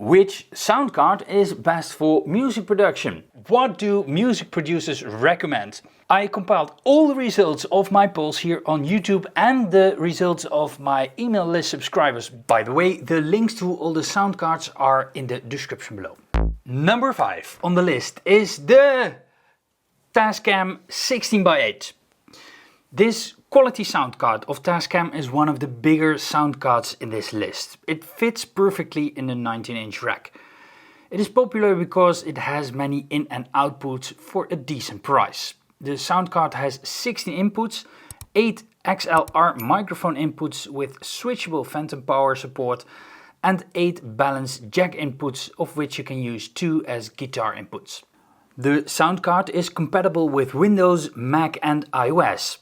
Which sound card is best for music production? What do music producers recommend? I compiled all the results of my polls here on YouTube and the results of my email list subscribers. By the way, the links to all the sound cards are in the description below. Number 5 on the list is the Tascam 16x8. This quality sound card of Tascam is one of the bigger sound cards in this list. It fits perfectly in the 19-inch rack. It is popular because it has many in and outputs for a decent price. The sound card has 16 inputs, 8 XLR microphone inputs with switchable phantom power support and 8 balanced jack inputs, of which you can use 2 as guitar inputs. The sound card is compatible with Windows, Mac and iOS.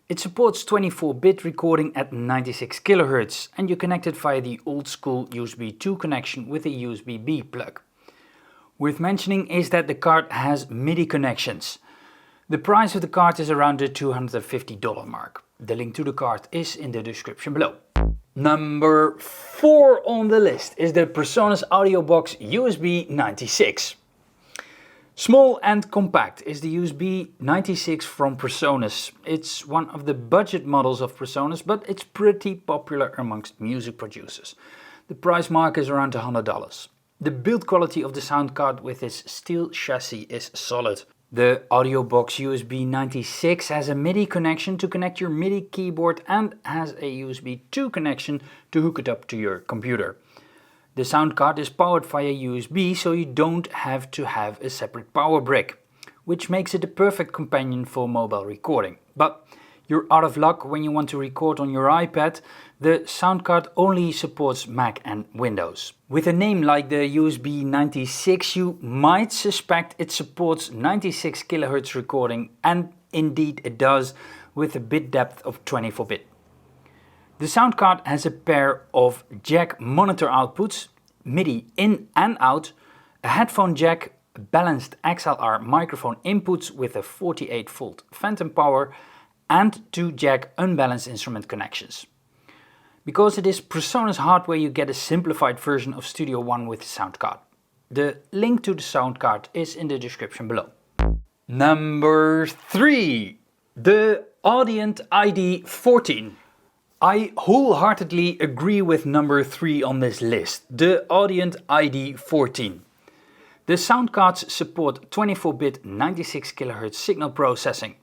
It supports 24-bit recording at 96 kHz and you connect it via the old school USB 2 connection with a USB-B plug. Worth mentioning is that the card has MIDI connections. The price of the card is around the $250 mark. The link to the card is in the description below. Number 4 on the list is the PreSonus AudioBox USB 96. Small and compact is the USB 96 from PreSonus. It's one of the budget models of PreSonus, but it's pretty popular amongst music producers. The price mark is around $100. The build quality of the sound card with its steel chassis is solid. The AudioBox USB 96 has a MIDI connection to connect your MIDI keyboard and has a USB 2 connection to hook it up to your computer. The sound card is powered via USB, so you don't have to have a separate power brick, which makes it a perfect companion for mobile recording. But you're out of luck when you want to record on your iPad. The sound card only supports Mac and Windows. With a name like the USB 96, you might suspect it supports 96 kHz recording, and indeed it does, with a bit depth of 24-bit. The sound card has a pair of jack monitor outputs, MIDI in and out, a headphone jack, balanced XLR microphone inputs with a 48-volt phantom power, and 2 jack unbalanced instrument connections. Because it is PreSonus hardware, you get a simplified version of Studio One with the sound card. The link to the sound card is in the description below. Number 3. The Audient ID14. I wholeheartedly agree with number 3 on this list, the Audient ID14. The sound cards support 24-bit 96 kHz signal processing.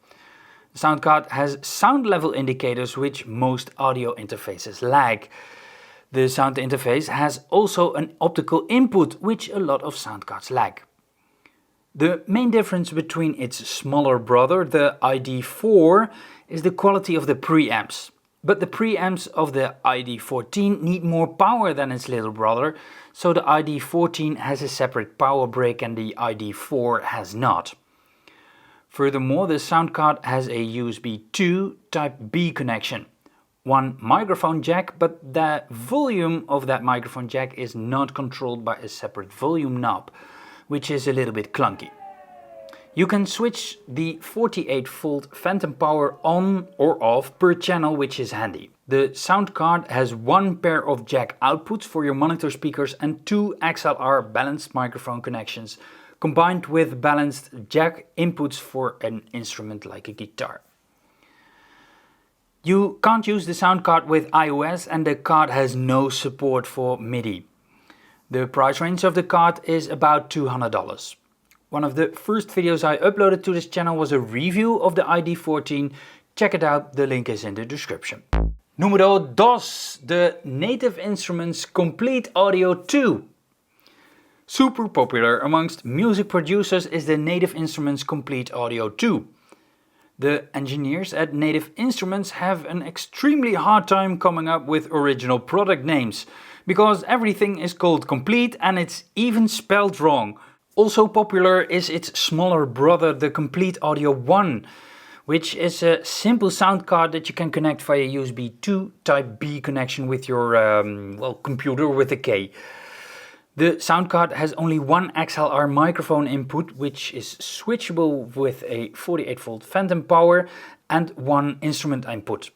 The sound card has sound level indicators which most audio interfaces lack. The sound interface has also an optical input which a lot of sound cards lack. The main difference between its smaller brother, the ID4, is the quality of the preamps. But the preamps of the ID14 need more power than its little brother, so the ID14 has a separate power brick and the ID4 has not. Furthermore, the sound card has a USB 2 Type B connection. One microphone jack, but the volume of that microphone jack is not controlled by a separate volume knob, which is a little bit clunky. You can switch the 48-volt phantom power on or off per channel, which is handy. The sound card has 1 pair of jack outputs for your monitor speakers and 2 XLR balanced microphone connections, combined with balanced jack inputs for an instrument like a guitar. You can't use the sound card with iOS and the card has no support for MIDI. The price range of the card is about $200. One of the first videos I uploaded to this channel was a review of the ID14. Check it out, the link is in the description. Numero 2, the Native Instruments Complete Audio 2. Super popular amongst music producers is the Native Instruments Complete Audio 2. The engineers at Native Instruments have an extremely hard time coming up with original product names, because everything is called Complete and it's even spelled wrong. Also popular is its smaller brother, the Complete Audio 1, which is a simple sound card that you can connect via USB 2 Type B connection with your computer with a K. The sound card has only 1 XLR microphone input, which is switchable with a 48-volt phantom power, and 1 instrument input.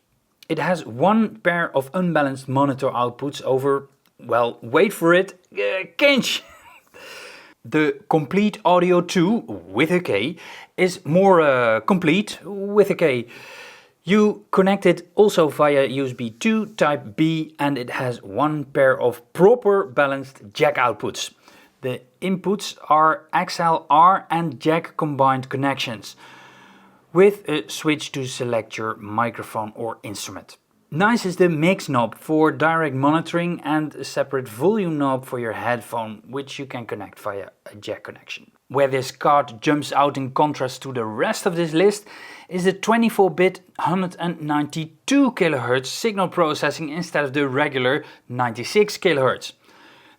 It has 1 pair of unbalanced monitor outputs over well, wait for it, kinch! The Complete Audio 2, with a K, is more complete, with a K. You connect it also via USB 2 Type B, and it has one pair of proper balanced jack outputs. The inputs are XLR and jack combined connections, with a switch to select your microphone or instrument. Nice is the mix knob for direct monitoring and a separate volume knob for your headphone, which you can connect via a jack connection. Where this card jumps out in contrast to the rest of this list is the 24-bit 192 kHz signal processing instead of the regular 96 kHz.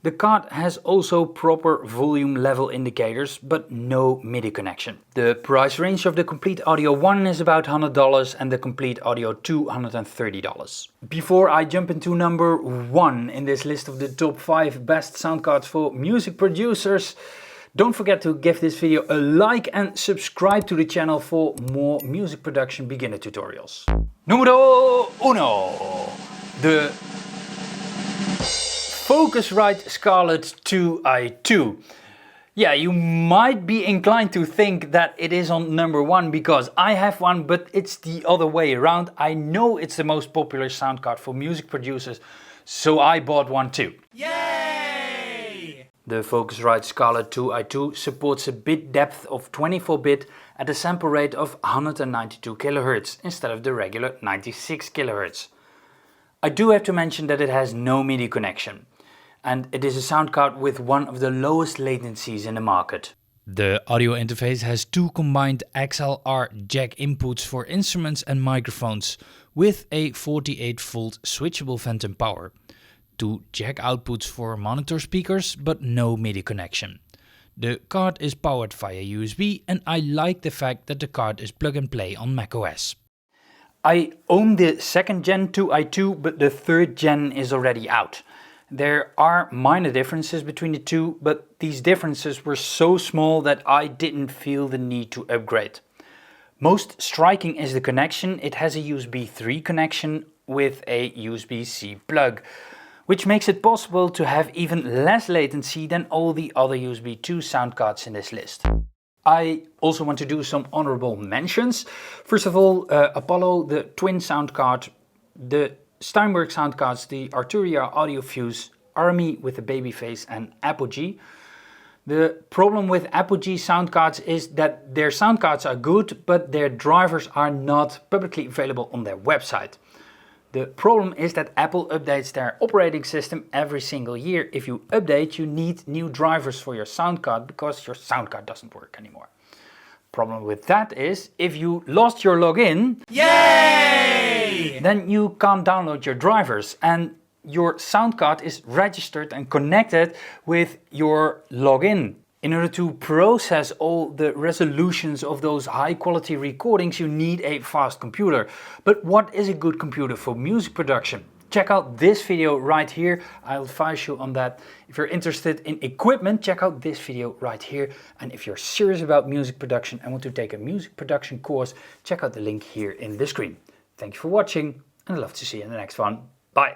The card has also proper volume level indicators, but no MIDI connection. The price range of the Complete Audio 1 is about $100 and the Complete Audio 2 $130. Before I jump into number 1 in this list of the top 5 best sound cards for music producers, don't forget to give this video a like and subscribe to the channel for more music production beginner tutorials. Numero uno. The Focusrite Scarlett 2i2. Yeah, you might be inclined to think that it is on number 1 because I have one, but it's the other way around. I know it's the most popular sound card for music producers, so I bought one too. Yay! The Focusrite Scarlett 2i2 supports a bit depth of 24-bit at a sample rate of 192 kHz instead of the regular 96 kHz. I do have to mention that it has no MIDI connection, and it is a sound card with one of the lowest latencies in the market. The audio interface has two combined XLR jack inputs for instruments and microphones with a 48V switchable phantom power, two jack outputs for monitor speakers but no MIDI connection. The card is powered via USB and I like the fact that the card is plug and play on macOS. I own the 2nd gen 2i2, but the 3rd gen is already out. There are minor differences between the two, but these differences were so small that I didn't feel the need to upgrade. Most striking is the connection. It has a USB 3 connection with a USB-C plug, which makes it possible to have even less latency than all the other USB 2 sound cards in this list. I also want to do some honorable mentions. First of all, Apollo, the twin sound card, the Steinberg sound cards, the Arturia Audio Fuse, Army with the Babyface and Apogee. The problem with Apogee sound cards is that their sound cards are good, but their drivers are not publicly available on their website. The problem is that Apple updates their operating system every single year. If you update, you need new drivers for your sound card because your sound card doesn't work anymore. Problem with that is, if you lost your login, yay! Then you can't download your drivers and your sound card is registered and connected with your login. In order to process all the resolutions of those high quality recordings, you need a fast computer. But what is a good computer for music production? Check out this video right here. I'll advise you on that. If you're interested in equipment, check out this video right here. And if you're serious about music production and want to take a music production course, check out the link here in the screen. Thank you for watching and I'd love to see you in the next one. Bye.